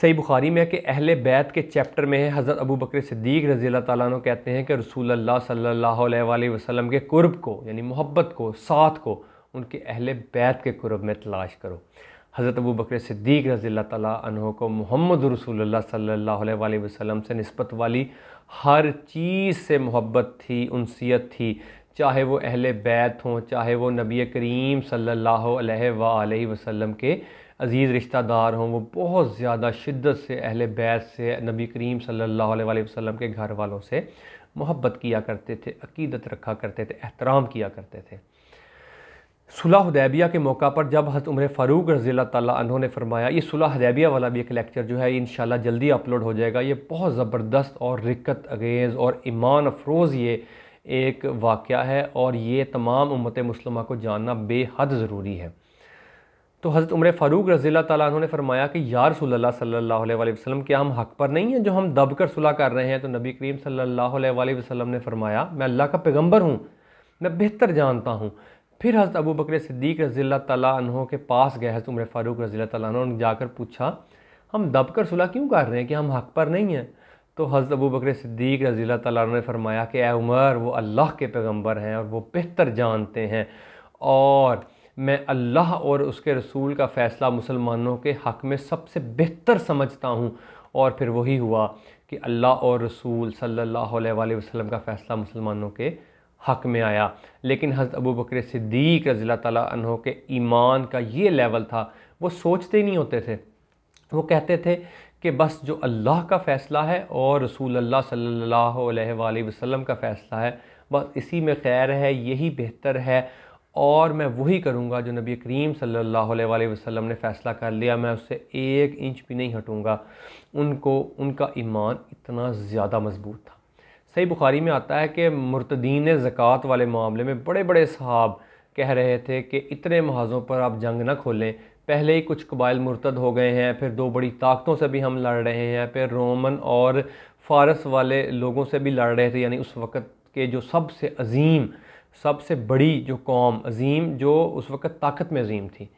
सही बुखारी में है कि अहले बैत के चैप्टर में है, हज़रत अबू बकर सिद्दीक़ रज़ी अल्लाह ताला अन्हु कहते हैं कि रसूलुल्लाह सल्लल्लाहु अलैहि वसल्लम के कुर्ब को, यानी मोहब्बत को, साथ को उनके अहले बैत के कुर्ब में तलाश करो। हज़रत अबू बकर सिद्दीक़ रज़ी अल्लाह ताला अन्हु को मोहम्मद रसूलुल्लाह सल्लल्लाहु अलैहि वसल्लम से निस्बत वाली हर चीज़ से मोहब्बत थी, उनसियत थी, चाहे वो अहले बैत हों, चाहे वो नबी करीम सल्लल्लाहु अलैहि वसल्लम के अज़ीज़ रिश्तेदार हों। वो बहुत ज़्यादा शिद्दत से अहले बैत से, नबी करीम सल्लल्लाहु अलैहि वसल्लम के घर वालों से मोहब्बत किया करते थे, अक़ीदत रखा करते थे, एहतराम किया करते थे। सुलह हुदैबिया के मौका पर जब हज़रत उमर फ़ारूक रज़ी अल्लाह ताला अन्हु ने फरमाया, ये सुलह हुदैबिया वाला भी एक लेक्चर जो है इंशाल्लाह जल्दी अपलोड हो जाएगा। ये बहुत ज़बरदस्त और रिक्कत अंगेज़ और ईमान अफरोज़ ये एक वाक़या है और ये तमाम उम्मत मुस्लिमा को जानना बेहद ज़रूरी है। तो हज़रत उमर फ़ारूक रज़ी अल्लाह ताला अन्हु ने फरमाया कि या रसूलल्लाह सल्लल्लाहु अलैहि वसल्लम, क्या हम हक़ पर नहीं हैं जो हम दब कर सुलह कर रहे हैं? तो नबी करीम सल्लल्लाहु अलैहि वसल्लम ने फरमाया, मैं अल्लाह का पैगम्बर हूँ, मैं बेहतर जानता हूँ। फिर हज़रत अबू बकर सिद्दीक़ रज़ी अल्लाह ताला अन्हु के पास गए हज़रत उमर फ़ारूक रज़ी अल्लाह ताला अन्हु ने जाकर पूछा, हम दब कर सुलह क्यों कर रहे हैं, कि हम हक़ पर नहीं हैं? तो हज़रत अबू बकर सिद्दीक़ रज़ी अल्लाह ताला अन्हु ने फरमाया कि ऐ उमर, वो अल्लाह के पैगम्बर हैं और वो बेहतर जानते हैं, और मैं अल्लाह और उसके रसूल का फ़ैसला मुसलमानों के हक़ में सबसे बेहतर समझता हूँ। और फिर वही हुआ कि अल्लाह और रसूल सल्लल्लाहु अलैहि वसल्लम का फ़ैसला मुसलमानों के हक़ में आया। लेकिन हज़रत अबू बकर सिद्दीक़ रज़ी अल्लाह ताला अन्हु के ईमान का ये लेवल था, वो सोचते ही नहीं होते थे। वो कहते थे कि बस जो अल्लाह का फ़ैसला है और रसूल अल्लाह सल्लल्लाहु अलैहि वसल्लम का फ़ैसला है, बस इसी में खैर है, यही बेहतर है, और मैं वही करूँगा जो नबी करीम सल्लल्लाहु अलैहि वसल्लम ने फ़ैसला कर लिया, मैं उससे एक इंच भी नहीं हटूँगा। उनको उनका ईमान इतना ज़्यादा मज़बूत था। सही बुखारी में आता है कि मुर्तदीन ज़कात वाले मामले में बड़े बड़े सहाब कह रहे थे कि इतने महाज़ों पर आप जंग न खोलें, पहले ही कुछ कबाइल मुर्तद हो गए हैं, फिर दो बड़ी ताकतों से भी हम लड़ रहे हैं, फिर रोमन और फ़ारस वाले लोगों से भी लड़ रहे थे, यानी उस वक़्त के जो सबसे अज़ीम, सबसे बड़ी जो कौम अज़ीम, जो उस वक़्त ताकत में अज़ीम थी,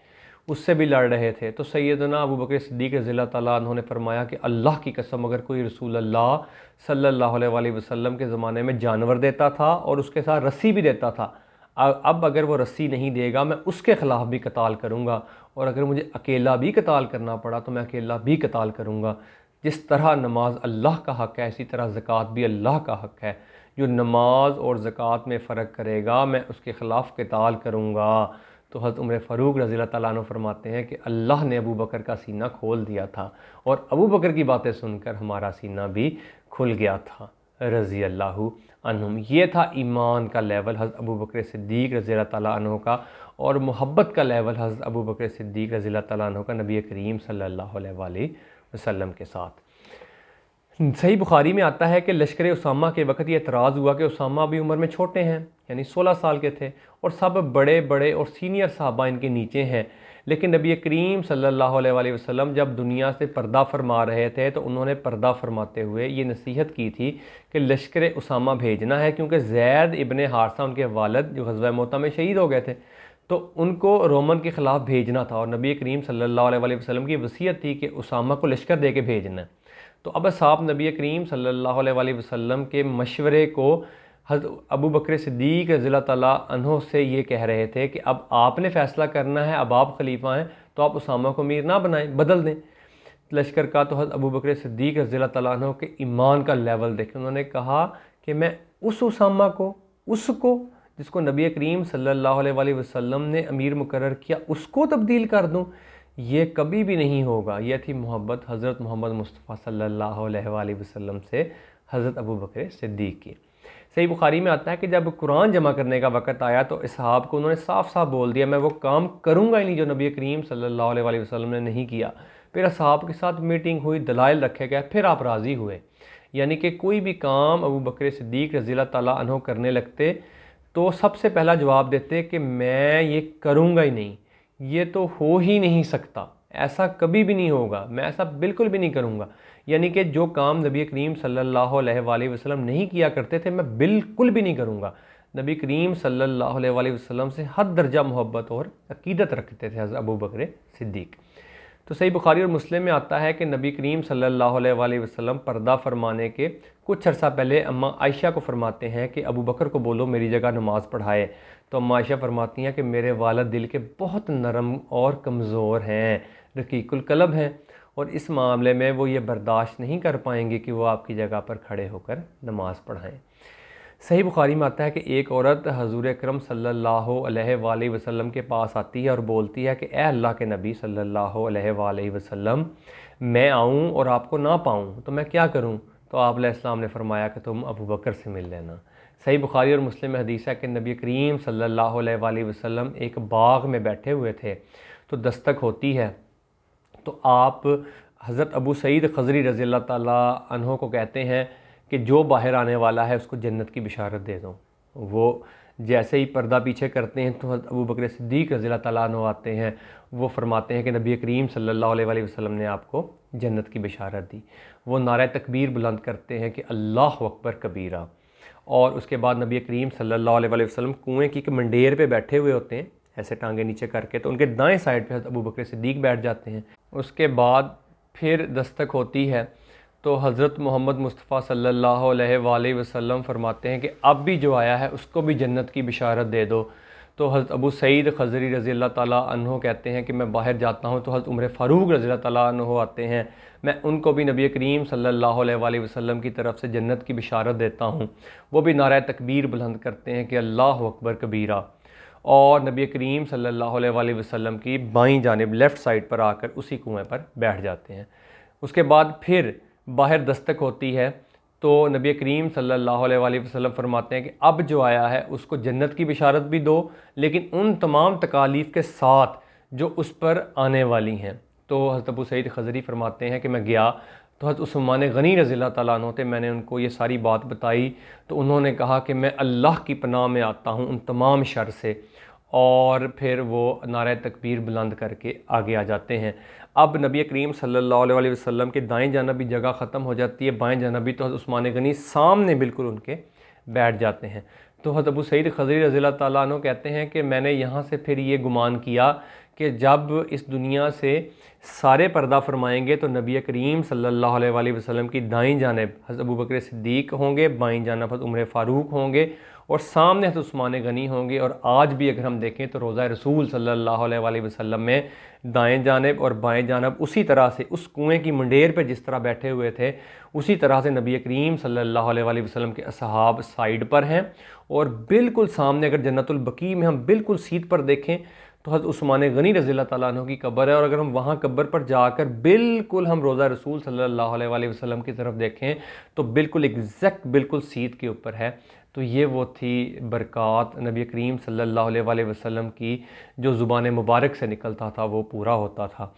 उससे भी लड़ रहे थे। तो सैयदना अबू बकर सिद्दीक़ रज़ी अल्लाह ताला अन्हु ने फरमाया कि अल्लाह की कसम, अगर कोई रसूल अल्लाह सल्लल्लाहु अलैहि वसल्लम के ज़माने में जानवर देता था और उसके साथ रस्सी भी देता था, अब अगर वो रस्सी नहीं देगा, मैं उसके ख़िलाफ़ भी कताल करूँगा, और अगर मुझे अकेला भी कताल करना पड़ा तो मैं अकेला भी कताल करूँगा। जिस तरह नमाज अल्लाह का हक़ है, इसी तरह ज़कात भी अल्लाह का हक़ है। जो नमाज और ज़कात में फ़र्क करेगा, मैं उसके ख़िलाफ़ क़िताल करूँगा। तो हज़रत उमर फ़ारूक रज़ी अल्लाह ताला अन्हु फरमाते हैं कि अल्लाह ने अबू बकर का सीना खोल दिया था, और अबू बकर की बातें सुनकर हमारा सीना भी खुल गया था, रज़ी अल्लाहु अन्हुम। ये था ईमान का लेवल हज़रत अबू बकर सिद्दीक़ रज़ी अल्लाह ताला अन्हु का, और मोहब्बत का लेवल हज़रत अबू बकर सिद्दीक़ रज़ी अल्लाह ताला अन्हु का नबी करीम सल्लल्लाहु अलैहि वसल्लम के साथ। सही बुखारी में आता है कि लश्कर उसामा के वक़्त ये एतराज़ हुआ कि उसामा भी उम्र में छोटे हैं, यानी 16 साल के थे, और सब बड़े बड़े और सीनियर सहाबा इनके नीचे हैं। लेकिन नबी करीम सल्लल्लाहु अलैहि वसल्लम जब दुनिया से पर्दा फरमा रहे थे, तो उन्होंने पर्दा फरमाते हुए ये नसीहत की थी कि लश्कर उसामा भेजना है, क्योंकि ज़ैद इब्ने हारसा उनके वालिद जो ग़ज़वा मोता में शहीद हो गए थे, तो उनको रोमन के ख़िलाफ़ भेजना था, और नबी करीम सल्लल्लाहु अलैहि वसल्लम की वसीयत थी कि उसामा को लश्कर दे के भेजना है। तो अब साहब नबी करीम सल्लल्लाहु अलैहि वसल्लम के मशवरे को हज़रत अबू बकर सिद्दीक़ रज़ी अल्लाह ताला अन्हु से ये कह रहे थे कि अब आपने फ़ैसला करना है, अब आप खलीफा हैं, तो आप उसामा को अमीर ना बनाएं, बदल दें लश्कर का। तो हज़रत अबू बकर सिद्दीक़ रज़ी अल्लाह ताला अन्हु के ईमान का लेवल देखें, उन्होंने कहा कि मैं उस उसामा को, उसको जिसको नबी करीम सल्लल्लाहु अलैहि वसल्लम ने अमीर मुकर्रर किया, उसको तब्दील कर दूँ, ये कभी भी नहीं होगा। यह थी मोहब्बत हज़रत मोहम्मद मुस्तफ़ा सल्लल्लाहु अलैहि वसल्लम से हज़रत अबू बकर सिद्दीक़ की। सही बुखारी में आता है कि जब कुरान जमा करने का वक़्त आया, तो इसहाब को उन्होंने साफ साफ बोल दिया, मैं वो काम करूँगा ही नहीं जो नबी करीम सल्लल्लाहु अलैहि वसल्लम ने नहीं किया। फिर असहाब के साथ मीटिंग हुई, दलाइल रखे गए, फिर आप राज़ी हुए। यानी कि कोई भी काम अबू बकर सिद्दीक़ रज़ी अल्लाह ताला अन्हु करने लगते, तो सबसे पहला जवाब देते कि मैं ये करूँगा ही नहीं, ये तो हो ही नहीं सकता, ऐसा कभी भी नहीं होगा, मैं ऐसा बिल्कुल भी नहीं करूँगा। यानी कि जो काम नबी करीम सल्लल्लाहु अलैहि वसल्लम नहीं किया करते थे, मैं बिल्कुल भी नहीं करूँगा। नबी करीम सल्लल्लाहु अलैहि वसल्लम से हद दर्जा मोहब्बत और अकीदत रखते थे हज़रत अबू बकर सिद्दीक़। तो सही बुखारी और मुस्लिम में आता है कि नबी करीम सल्लल्लाहु अलैहि वसल्लम पर्दा फरमाने के कुछ अर्सा पहले अम्मा आयशा को फरमाते हैं कि अबू बकर को बोलो मेरी जगह नमाज़ पढ़ाए। तो अम्मा आयशा फरमाती हैं कि मेरे वालिद दिल के बहुत नरम और कमज़ोर हैं, रकीकुल कल्ब हैं, और इस मामले में वो ये बर्दाश्त नहीं कर पाएंगे कि वो आपकी जगह पर खड़े होकर नमाज़ पढ़ाएँ। सही बुखारी में आता है कि एक औरत हजूर अकरम सल्लल्लाहु अलैहि वसल्लम के पास आती है और बोलती है कि ए अल्लाह के नबी सल्लल्लाहु अलैहि वसल्लम, मैं आऊँ और आपको ना पाऊँ तो मैं क्या करूँ? तो आप अलैहिस्सलाम ने फरमाया कि तुम अबू बकर से मिल लेना। सही बुखारी और मुस्लिम में हदीस है कि नबी करीम सल्लल्लाहु अलैहि वसल्लम एक बाग में बैठे हुए थे, तो दस्तक होती है, तो आप हज़रत अबू सईद खज़री रज़ी अल्लाह ताला अन्हो को कहते हैं कि जो बाहर आने वाला है उसको जन्नत की बिशारत दे दो। वो जैसे ही पर्दा पीछे करते हैं तो हज़रत अबू बकर सिद्दीक़ रज़ी अल्लाह ताला अन्हु आते हैं, वो फरमाते हैं कि नबी करीम सल्लल्लाहु अलैहि वसल्लम ने आपको जन्नत की बिशारत दी। वो नारा तकबीर बुलंद करते हैं कि अल्लाहु अकबर कबीरा, और उसके बाद नबी करीम सल्लल्लाहु अलैहि वसल्लम कुएँ की एक मंडेर पे बैठे हुए होते हैं, ऐसे टांगे नीचे करके, तो उनके दाएं साइड पे हज़रत अबू बकर सिद्दीक़ बैठ जाते हैं। उसके बाद फिर दस्तक होती है तो हज़रत मोहम्मद मुस्तफ़ा सल्लल्लाहु अलैहि वसल्लम फरमाते हैं कि अब भी जो आया है उसको भी जन्नत की बिशारत दे दो। तो हज़रत अबू सईद खज़री रज़ी अल्लाह ताला अन्हो कहते हैं कि मैं बाहर जाता हूँ तो हज़रत उमर फ़ारूक रज़ी अल्लाह ताला अन्हो आते हैं, मैं उनको भी नबी करीम सल्लल्लाहु अलैहि वसल्लम की तरफ से जन्नत की बिशारत देता हूँ। वो भी नारा तकबीर बुलंद करते हैं कि अल्लाहु अकबर कबीरा, और नबी करीम सल्लल्लाहु अलैहि वसल्लम की बाईं जानिब लेफ़्ट साइड पर आकर उसी कुएँ पर बैठ जाते हैं। उसके बाद फिर बाहर दस्तक होती है तो नबी करीम सल्लल्लाहु अलैहि वसल्लम फरमाते हैं कि अब जो आया है उसको जन्नत की बिशारत भी दो, लेकिन उन तमाम तकालीफ़ के साथ जो उस पर आने वाली हैं। तो हज़रत अबू सईद खज़री फरमाते हैं कि मैं गया तो हज़रत उस्मान गनी रज़ी अल्लाह ताला अन्हु थे, मैंने उनको ये सारी बात बताई तो उन्होंने कहा कि मैं अल्लाह की पनाह में आता हूँ उन तमाम शर से, और फिर वो नारा तकबीर बुलंद करके आगे आ जाते हैं। अब नबी करीम सल्लल्लाहु अलैहि वसल्लम के दाएं जानब भी जगह ख़त्म हो जाती है, बाएं जानब भी, तो हज़रत उस्मान गनी सामने बिल्कुल उनके बैठ जाते हैं। तो हज़रत अबू सईद खज़री रज़ी अल्लाह ताला अन्हु कहते हैं कि मैंने यहाँ से फिर ये गुमान किया कि जब इस दुनिया से सारे पर्दा फरमाएंगे तो नबी करीम सल्लल्लाहु अलैहि वसल्लम की दाईं जानिब हज़रत अबू बकर सिद्दीक़ होंगे, बाईं जानिब हज़रत उमर फ़ारूक होंगे, और सामने हज़रत उस्मान गनी होंगे। और आज भी अगर हम देखें तो रोज़ा रसूल सल्लल्लाहु अलैहि वसल्लम में दाएं जानिब और बाएं जानिब उसी तरह से उस कुएँ की मुंडेर पे जिस तरह बैठे हुए थे उसी तरह से नबी करीम सल्लल्लाहु अलैहि वसल्लम के असहाब साइड पर हैं, और बिल्कुल सामने अगर जन्नतुल बकी में हम बिल्कुल सीट पर देखें तो हज़रत उस्मान गनी रज़ी अल्लाह ताला अन्हु की कब्र है, और अगर हम वहाँ कब्र पर जाकर बिल्कुल हम रोज़ा रसूल सल्लल्लाहु अलैहि वसल्लम की तरफ देखें तो बिल्कुल एग्जैक्ट बिल्कुल सीट के ऊपर है। तो ये वो थी बरक़ात नबी करीम सल्लल्लाहु अलैहि वसल्लम की जो ज़ुबान मुबारक से निकलता था वो पूरा होता था।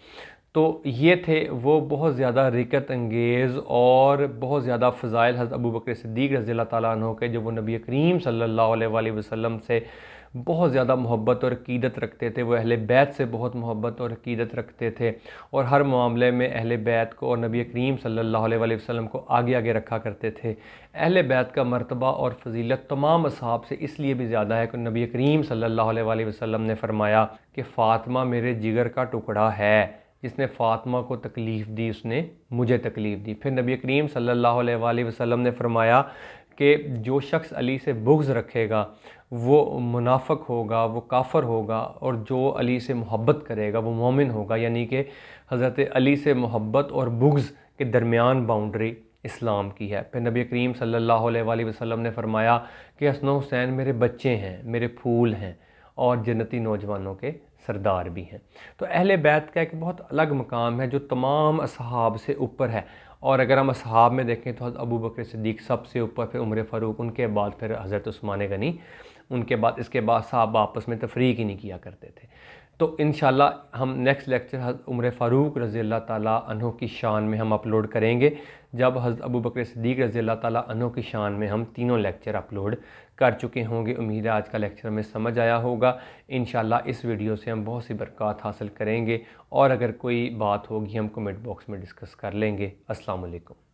तो ये थे वो बहुत ज़्यादा रिकत अंगेज़ और बहुत ज़्यादा फ़ज़ाइल हज़रत अबू बकर सिद्दीक़ रज़ी अल्लाह ताला अन्हु के, जो वो नबी करीम सल्लल्लाहु अलैहि वसल्लम से बहुत ज़्यादा मोहब्बत और अक़ीदत रखते थे। वो अहले बैत से बहुत मोहब्बत और अक़ीदत रखते थे, और हर मामले में अहले बैत को और नबी करीम सल्लल्लाहु अलैहि वसल्लम को आगे आगे रखा करते थे। अहले बैत का मर्तबा और फ़जीलत तमाम असहाब से इसलिए भी ज़्यादा है कि नबी करीम सल्लल्लाहु अलैहि वसल्लम ने फ़रमाया कि फ़ातिमा मेरे जिगर का टुकड़ा है, जिसने फ़ातिमा को तकलीफ़ दी उसने मुझे तकलीफ़ दी। फिर नबी करीम सल्लल्लाहु अलैहि वसल्लम ने फ़रमाया कि जो शख्स अली से बुग़्ज़ रखेगा वो मुनाफ़िक होगा, वो काफ़र होगा, और जो अली से मोहब्बत करेगा वो मोमिन होगा। यानी कि हज़रत अली से मोहब्बत और बुग़्ज़ के दरमियान बाउंड्री इस्लाम की है। फिर नबी करीम सल्लल्लाहु अलैहि वसल्लम ने फ़रमाया कि हसन हुसैन मेरे बच्चे हैं, मेरे फूल हैं, और जन्नती नौजवानों के सरदार भी हैं। तो अहले बैत का एक बहुत अलग मकाम है जो तमाम असहाब से ऊपर है। और अगर हम असहाब में देखें तो हज़रत अबू बकर सिद्दीक़ सबसे ऊपर, फिर उमर फ़ारूक, उनके बाद फिर हज़रत उस्मान गनी, उनके बाद इसके बाद साहब आपस में तफरीक ही नहीं किया करते थे। तो इंशाल्लाह हम नेक्स्ट लेक्चर हज़रत उमर फ़ारूक रज़ी अल्लाह ताला अन्हु की शान में हम अपलोड करेंगे, जब हज़रत अबू बकर सिद्दीक़ रज़ी अल्लाह ताला अन्हु की शान में हम तीनों लेक्चर अपलोड कर चुके होंगे। उम्मीद है आज का लेक्चर हमें समझ आया होगा। इंशाल्लाह इस वीडियो से हम बहुत सी बरक़ात हासिल करेंगे, और अगर कोई बात होगी हम कमेंट बॉक्स में डिस्कस कर लेंगे। अस्सलाम वालेकुम।